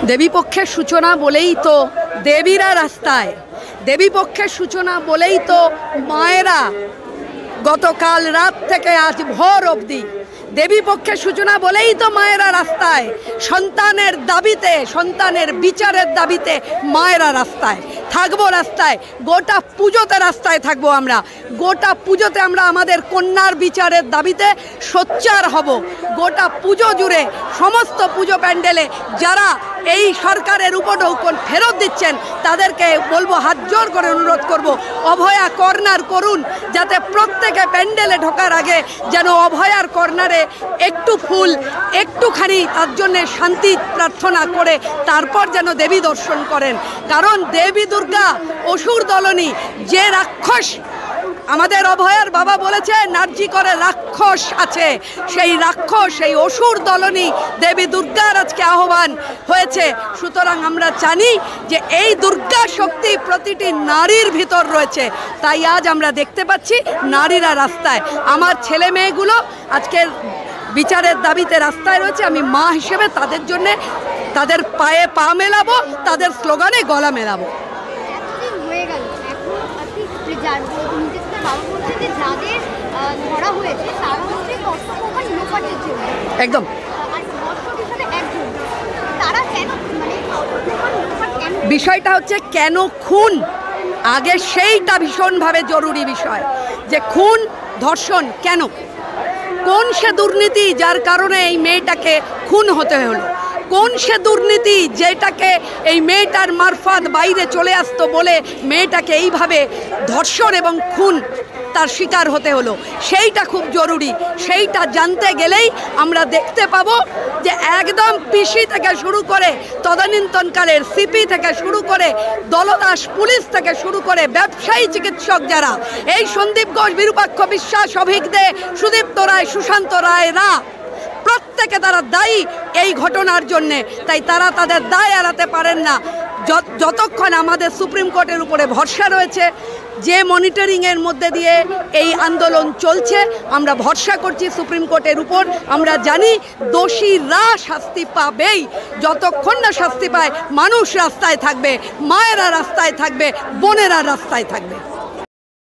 দেবীপক্ষের সূচনা বলেই তো দেবীরা রাস্তায়, দেবীপক্ষের সূচনা বলেই তো মায়েরা গতকাল রাত থেকে আজ ভোর অবধি, দেবীপক্ষের সূচনা বলেই তো মায়েরা রাস্তায়, সন্তানের দাবিতে, সন্তানের বিচারের দাবিতে মায়েরা রাস্তায় থাকবো, রাস্তায় গোটা পুজোতে রাস্তায় থাকবো আমরা, গোটা পুজোতে আমরা আমাদের কন্যার বিচারের দাবিতে সোচ্চার হব। গোটা পুজো জুড়ে সমস্ত পুজো প্যান্ডেলে যারা এই সরকারের উপঢৌকন ফেরত দিচ্ছেন তাদেরকে বলবো, হাত জোর করে অনুরোধ করব, অভয়া কর্নার করুন, যাতে প্রত্যেকে প্যান্ডেলে ঢোকার আগে যেন অভয়ার কর্নারে একটু ফুল, একটুখানি তার জন্যে শান্তি প্রার্থনা করে তারপর যেন দেবী দর্শন করেন। কারণ দেবী দুর্গা অসুর দলনী, যে রাক্ষস আমাদের অভয়ার বাবা বলেছে নার্জি করে রাক্ষস আছে, সেই রাক্ষস, সেই অসুর দলনী দেবী দুর্গার আজকে আহ্বান হয়েছে। সুতরাং আমরা জানি যে এই দুর্গা শক্তি প্রতিটি নারীর ভিতর রয়েছে, তাই আজ আমরা দেখতে পাচ্ছি নারীরা রাস্তায়। আমার ছেলে মেয়েগুলো আজকের বিচারের দাবিতে রাস্তায় রয়েছে। আমি মা হিসেবে তাদের জন্যে তাদের পায়ে পা মেলাবো, তাদের স্লোগানে গলা মেলাবো। একদম বিষয়টা হচ্ছে কেন খুন, আগে সেইটা ভীষণভাবে জরুরি বিষয়, যে খুন ধর্ষণ কেন, কোন সে দুর্নীতি যার কারণে এই মেয়েটাকে খুন হতে হলো, কোন সে দুর্নীতি যেটাকে এই মেয়েটার মারফত বাইরে চলে আসতো বলে মেয়েটাকে এইভাবে ধর্ষণ এবং খুন তার শিকার হতে হলো, সেইটা খুব জরুরি। সেইটা জানতে গেলেই আমরা দেখতে পাবো যে একদম পিসি থেকে শুরু করে তদানীন্তনকালের সিপি থেকে শুরু করে দলদাস পুলিশ থেকে শুরু করে ব্যবসায়ী চিকিৎসক যারা, এই সন্দীপ ঘোষ, বিরূপাক্ষ বিশ্বাস, অভিক দে, সুদীপ্ত রায়, সুশান্ত রায়রা, প্রত্যেকে তারা দায়ী এই ঘটনার জন্যে। তাই তারা তাদের দায় এড়াতে পারেন না। যতক্ষণ আমাদের সুপ্রিম কোর্টের উপরে ভরসা রয়েছে, যে মনিটরিংয়ের মধ্যে দিয়ে এই আন্দোলন চলছে, আমরা ভরসা করছি সুপ্রিম কোর্টের উপর। আমরা জানি দোষীরা শাস্তি পাবেই, যতক্ষণ না শাস্তি পায় মানুষ রাস্তায় থাকবে, মায়েরা রাস্তায় থাকবে, বোনেরা রাস্তায় থাকবে।